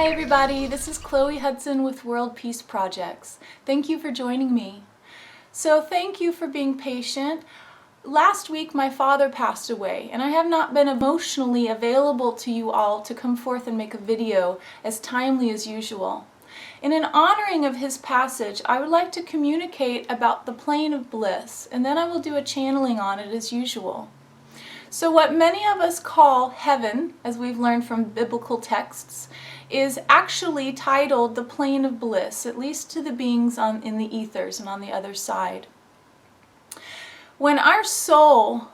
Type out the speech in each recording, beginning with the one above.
Hi everybody, this is Chloe Hudson with World Peace Projects. Thank you for joining me. So thank you for being patient. Last week my father passed away and I have not been emotionally available to you all to come forth and make a video as timely as usual. In an honoring of his passage, I would like to communicate about the Plane of Bliss, and then I will do a channeling on it as usual. So what many of us call heaven, as we've learned from biblical texts, is actually titled the Plane of Bliss, at least to the beings in the ethers and on the other side. When our soul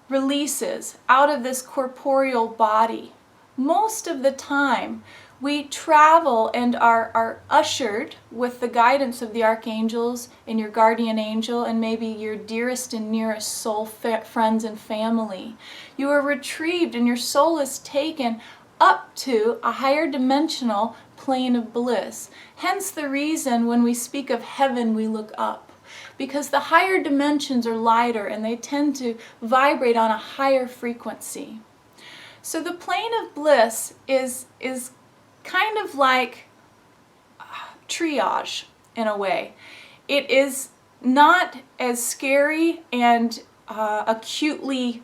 releases out of this corporeal body, most of the time we travel and are ushered with the guidance of the archangels and your guardian angel and maybe your dearest and nearest soul friends and family. You are retrieved and your soul is taken up to a higher dimensional plane of bliss. Hence the reason when we speak of heaven we look up, because the higher dimensions are lighter and they tend to vibrate on a higher frequency. So the plane of bliss is kind of like triage in a way. It is not as scary and acutely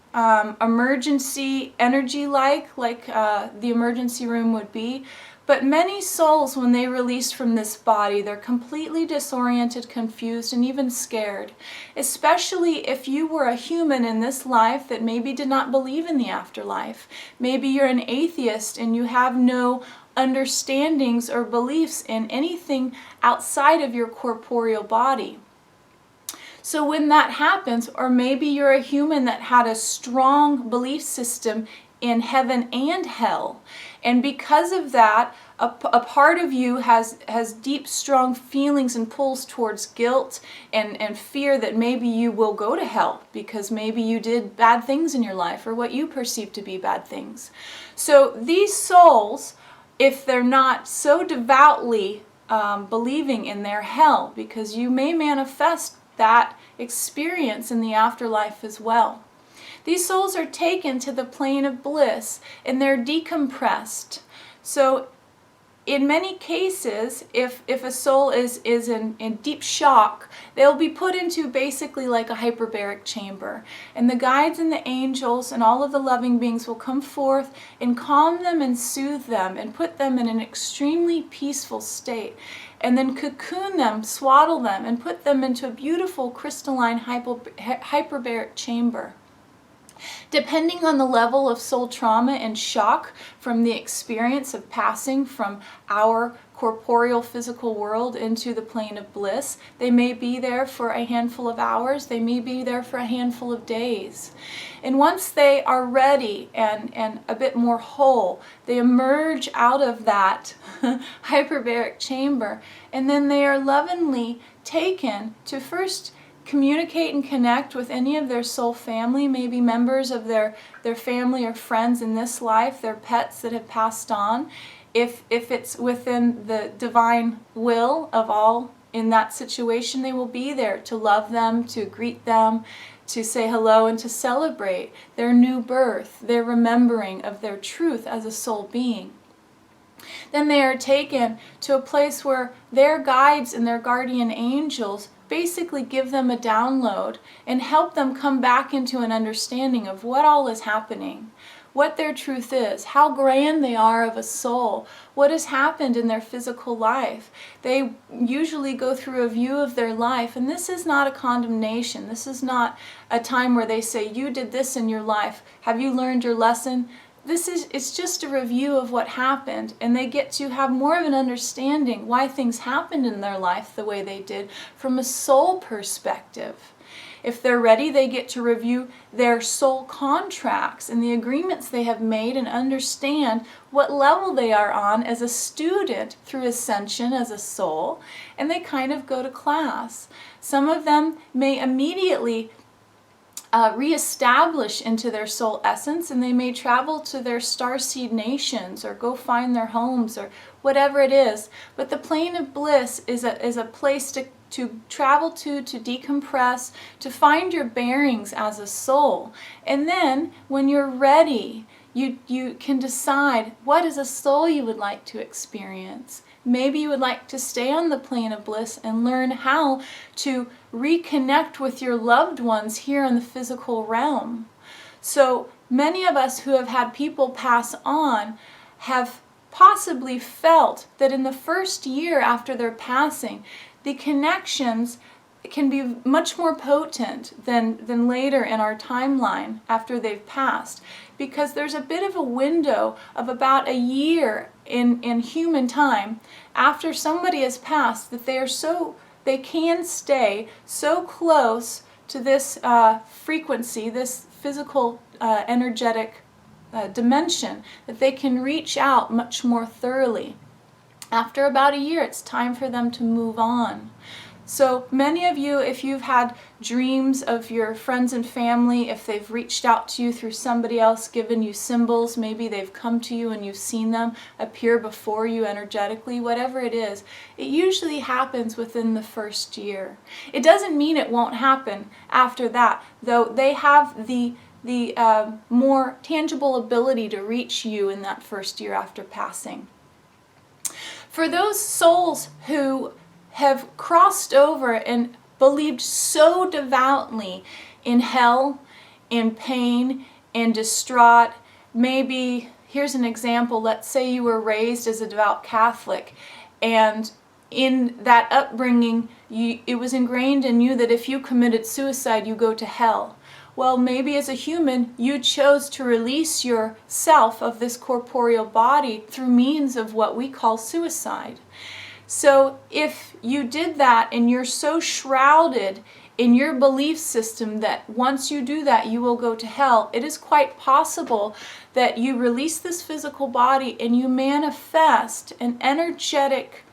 emergency energy like the emergency room would be, but many souls, when they release from this body, they're completely disoriented, confused, and even scared, especially if you were a human in this life that maybe did not believe in the afterlife. Maybe you're an atheist and you have no understandings or beliefs in anything outside of your corporeal body. So when that happens, or maybe you're a human that had a strong belief system in heaven and hell, and because of that, a part of you has deep, strong feelings and pulls towards guilt and fear that maybe you will go to hell because maybe you did bad things in your life or what you perceive to be bad things. So these souls, if they're not so devoutly believing in their hell, because you may manifest that experience in the afterlife as well. These souls are taken to the plane of bliss and they're decompressed. So in many cases, if a soul is in deep shock, they'll be put into basically like a hyperbaric chamber. And the guides and the angels and all of the loving beings will come forth and calm them and soothe them and put them in an extremely peaceful state. And then cocoon them, swaddle them, and put them into a beautiful crystalline hyperbaric chamber. Depending on the level of soul trauma and shock from the experience of passing from our corporeal physical world into the plane of bliss, they may be there for a handful of hours, they may be there for a handful of days. And once they are ready and a bit more whole, they emerge out of that hyperbaric chamber, and then they are lovingly taken to first communicate and connect with any of their soul family, maybe members of their family or friends in this life, their pets that have passed on. If it's within the divine will of all in that situation, they will be there to love them, to greet them, to say hello, and to celebrate their new birth, their remembering of their truth as a soul being. Then they are taken to a place where their guides and their guardian angels basically give them a download and help them come back into an understanding of what all is happening, what their truth is, how grand they are of a soul, what has happened in their physical life. They usually go through a view of their life, and this is not a condemnation. This is not a time where they say, you did this in your life. Have you learned your lesson? It's just a review of what happened, and they get to have more of an understanding why things happened in their life the way they did from a soul perspective. If they're ready, they get to review their soul contracts and the agreements they have made and understand what level they are on as a student through ascension as a soul, and they kind of go to class. Some of them may immediately reestablish into their soul essence, and they may travel to their starseed nations or go find their homes or whatever it is. But the plane of bliss is a place to travel to decompress, to find your bearings as a soul. And then when you're ready, You can decide what is a soul you would like to experience. Maybe you would like to stay on the plane of bliss and learn how to reconnect with your loved ones here in the physical realm. So many of us who have had people pass on have possibly felt that in the first year after their passing, the connections can be much more potent than later in our timeline after they've passed, because there's a bit of a window of about a year in human time after somebody has passed that they can stay so close to this frequency, this physical energetic dimension, that they can reach out much more thoroughly. After about a year, it's time for them to move on. So many of you, if you've had dreams of your friends and family, if they've reached out to you through somebody else, given you symbols, maybe they've come to you and you've seen them appear before you energetically, whatever it is, it usually happens within the first year. It doesn't mean it won't happen after that, though they have the more tangible ability to reach you in that first year after passing. For those souls who have crossed over and believed so devoutly in hell, in pain, in distraught, maybe, here's an example, let's say you were raised as a devout Catholic, and in that upbringing, it was ingrained in you that if you committed suicide, you go to hell. Well, maybe as a human, you chose to release yourself of this corporeal body through means of what we call suicide. So if you did that and you're so shrouded in your belief system that once you do that you will go to hell, it is quite possible that you release this physical body and you manifest an energetic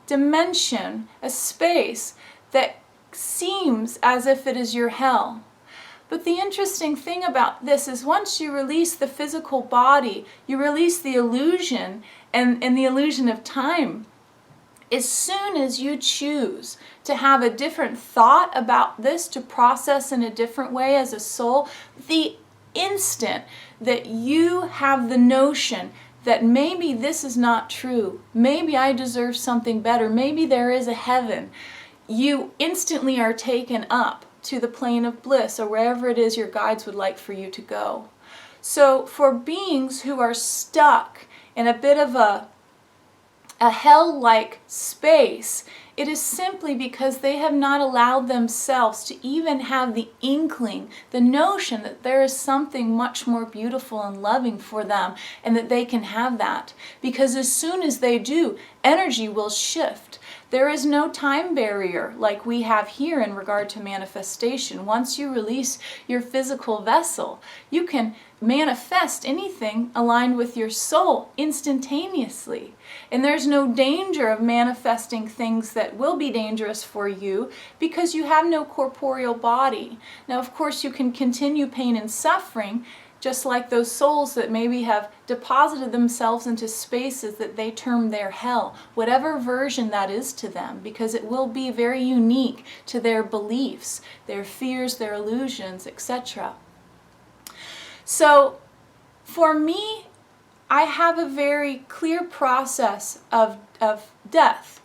dimension, a space that seems as if it is your hell. But the interesting thing about this is once you release the physical body, you release the illusion and the illusion of time. As soon as you choose to have a different thought about this, to process in a different way as a soul, the instant that you have the notion that maybe this is not true, maybe I deserve something better, maybe there is a heaven, you instantly are taken up to the plane of bliss or wherever it is your guides would like for you to go. So for beings who are stuck in a bit of a hell-like space, it is simply because they have not allowed themselves to even have the inkling, the notion that there is something much more beautiful and loving for them and that they can have that. Because as soon as they do, energy will shift. There is no time barrier like we have here in regard to manifestation. Once you release your physical vessel, you can manifest anything aligned with your soul instantaneously. And there's no danger of manifesting things that will be dangerous for you because you have no corporeal body. Now, of course, you can continue pain and suffering, just like those souls that maybe have deposited themselves into spaces that they term their hell, whatever version that is to them, because it will be very unique to their beliefs, their fears, their illusions, etc. So for me, I have a very clear process of death.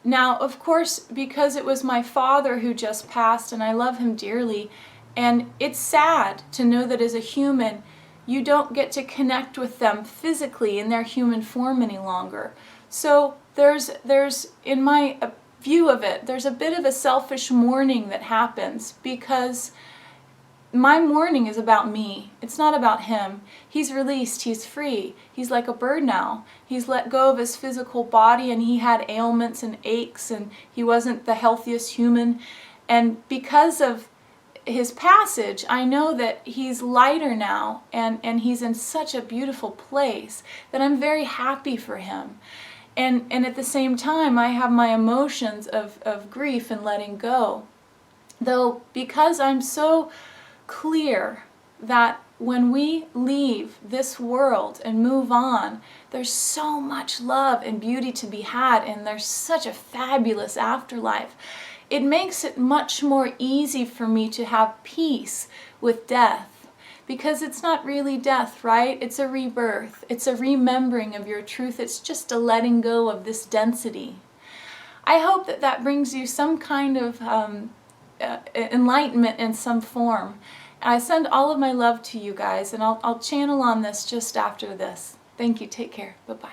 Now, of course, because it was my father who just passed, and I love him dearly, and it's sad to know that as a human, you don't get to connect with them physically in their human form any longer. So there's in my view of it, there's a bit of a selfish mourning that happens because my mourning is about me. It's not about him. He's released. He's free. He's like a bird now. He's let go of his physical body and he had ailments and aches and he wasn't the healthiest human. And because of his passage, I know that he's lighter now and he's in such a beautiful place that I'm very happy for him. And at the same time, I have my emotions of grief and letting go. Though because I'm so clear that when we leave this world and move on, there's so much love and beauty to be had and there's such a fabulous afterlife. It makes it much more easy for me to have peace with death because it's not really death, right? It's a rebirth. It's a remembering of your truth. It's just a letting go of this density. I hope that that brings you some kind of enlightenment in some form. I send all of my love to you guys, and I'll channel on this just after this. Thank you. Take care. Bye-bye.